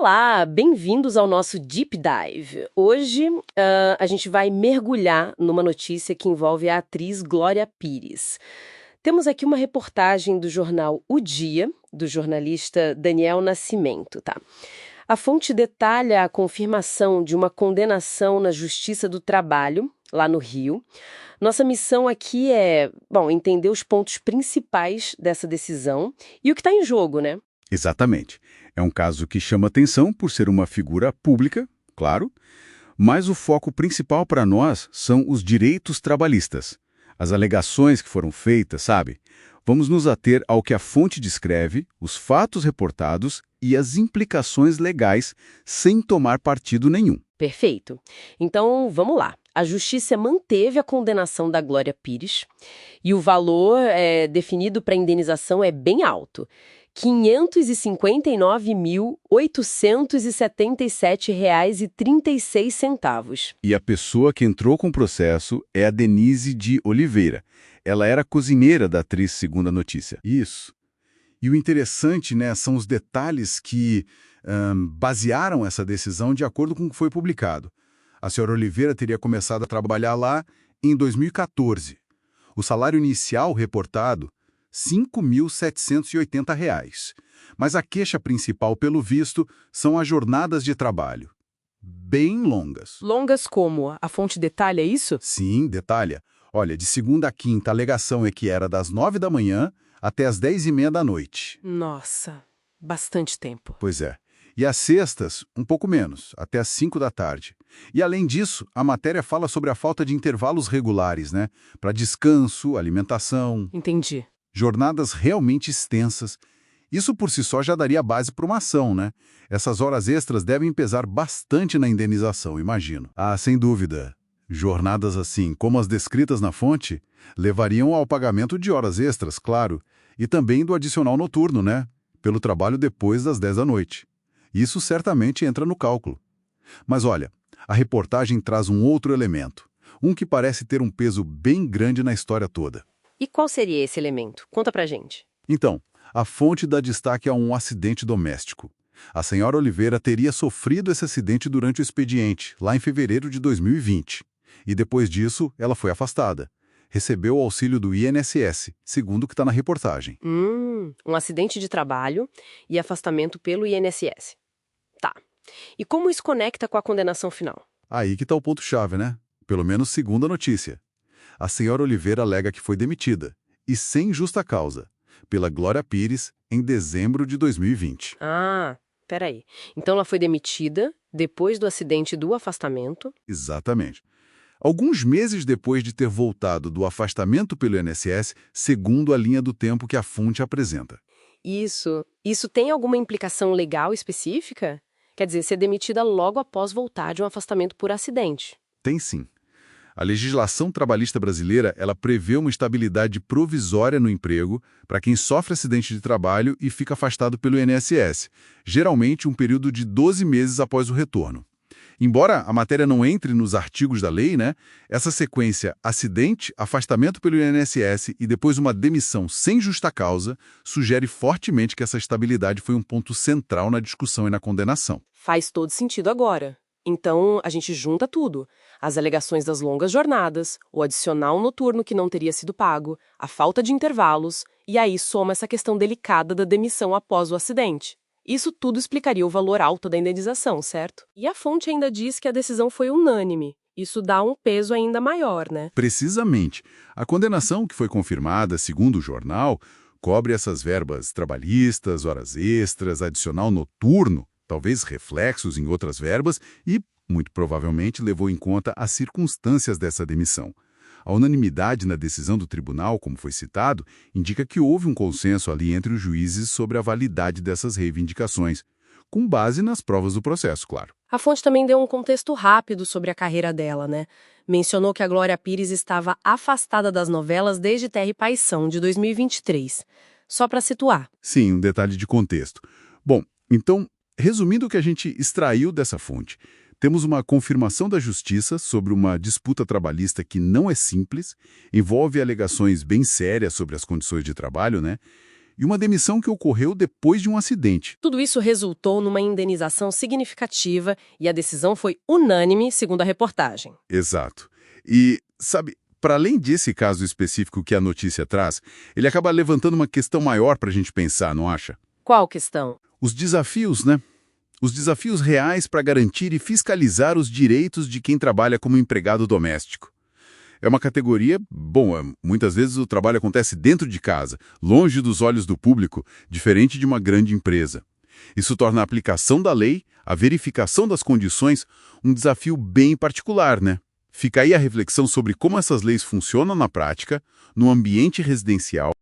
Olá, bem-vindos ao nosso Deep Dive. Hoje a gente vai mergulhar numa notícia que envolve a atriz Glória Pires. Temos aqui uma reportagem do jornal O Dia, do jornalista Daniel Nascimento, tá? A fonte detalha a confirmação de uma condenação na Justiça do Trabalho, lá no Rio. Nossa missão aqui é, entender os pontos principais dessa decisão e o que está em jogo, né? Exatamente. É um caso que chama atenção por ser uma figura pública, claro, mas o foco principal para nós são os direitos trabalhistas. As alegações que foram feitas, sabe? Vamos nos ater ao que a fonte descreve, os fatos reportados e as implicações legais, sem tomar partido nenhum. Perfeito. Então, vamos lá. A Justiça manteve a condenação da Glória Pires e o valor definido para a indenização é bem alto. R$ 559.877,36. E a pessoa que entrou com o processo é a Denise de Oliveira. Ela era cozinheira da atriz, segundo a notícia. Isso. E o interessante, né, são os detalhes que basearam essa decisão de acordo com o que foi publicado. A senhora Oliveira teria começado a trabalhar lá em 2014. O salário inicial reportado, R$ 5.780. Mas a queixa principal, pelo visto, são as jornadas de trabalho. Bem longas. Longas como? A fonte detalha isso? Sim, detalha. Olha, de segunda a quinta, a alegação é que era das 9 da manhã até as 10h30 da noite. Nossa, bastante tempo. Pois é. E às sextas, um pouco menos, até às 5 da tarde. E além disso, a matéria fala sobre a falta de intervalos regulares, né? Para descanso, alimentação. Entendi. Jornadas realmente extensas. Isso por si só já daria base para uma ação, né? Essas horas extras devem pesar bastante na indenização, imagino. Ah, sem dúvida. Jornadas assim, como as descritas na fonte, levariam ao pagamento de horas extras, claro, e também do adicional noturno, né? Pelo trabalho depois das 10 da noite. Isso certamente entra no cálculo. Mas olha, a reportagem traz um outro elemento, um que parece ter um peso bem grande na história toda. E qual seria esse elemento? Conta pra gente. Então, a fonte dá destaque a um acidente doméstico. A senhora Oliveira teria sofrido esse acidente durante o expediente, lá em fevereiro de 2020. E depois disso, ela foi afastada. Recebeu o auxílio do INSS, segundo o que está na reportagem. Um acidente de trabalho e afastamento pelo INSS. Tá. E como isso conecta com a condenação final? Aí que está o ponto-chave, né? Pelo menos segundo a notícia. A senhora Oliveira alega que foi demitida, e sem justa causa, pela Glória Pires em dezembro de 2020. Ah, peraí. Então ela foi demitida depois do acidente do afastamento? Exatamente. Alguns meses depois de ter voltado do afastamento pelo INSS, segundo a linha do tempo que a fonte apresenta. Isso tem alguma implicação legal específica? Quer dizer, ser demitida logo após voltar de um afastamento por acidente. Tem sim. A legislação trabalhista brasileira, ela prevê uma estabilidade provisória no emprego para quem sofre acidente de trabalho e fica afastado pelo INSS, geralmente um período de 12 meses após o retorno. Embora a matéria não entre nos artigos da lei, né, essa sequência acidente, afastamento pelo INSS e depois uma demissão sem justa causa sugere fortemente que essa estabilidade foi um ponto central na discussão e na condenação. Faz todo sentido agora. Então, a gente junta tudo. As alegações das longas jornadas, o adicional noturno que não teria sido pago, a falta de intervalos, e aí soma essa questão delicada da demissão após o acidente. Isso tudo explicaria o valor alto da indenização, certo? E a fonte ainda diz que a decisão foi unânime. Isso dá um peso ainda maior, né? Precisamente. A condenação que foi confirmada, segundo o jornal, cobre essas verbas trabalhistas, horas extras, adicional noturno, talvez reflexos em outras verbas e, muito provavelmente, levou em conta as circunstâncias dessa demissão. A unanimidade na decisão do tribunal, como foi citado, indica que houve um consenso ali entre os juízes sobre a validade dessas reivindicações, com base nas provas do processo, claro. A fonte também deu um contexto rápido sobre a carreira dela, né? Mencionou que a Glória Pires estava afastada das novelas desde Terra e Paixão, de 2023. Só para situar. Sim, um detalhe de contexto. Bom, então, resumindo o que a gente extraiu dessa fonte, temos uma confirmação da Justiça sobre uma disputa trabalhista que não é simples, envolve alegações bem sérias sobre as condições de trabalho, né? e uma demissão que ocorreu depois de um acidente. Tudo isso resultou numa indenização significativa e a decisão foi unânime, segundo a reportagem. Exato. E, sabe, para além desse caso específico que a notícia traz, ele acaba levantando uma questão maior para a gente pensar, não acha? Qual questão? Os desafios, né? Os desafios reais para garantir e fiscalizar os direitos de quem trabalha como empregado doméstico. É uma categoria, muitas vezes o trabalho acontece dentro de casa, longe dos olhos do público, diferente de uma grande empresa. Isso torna a aplicação da lei, a verificação das condições, um desafio bem particular, né? Fica aí a reflexão sobre como essas leis funcionam na prática, no ambiente residencial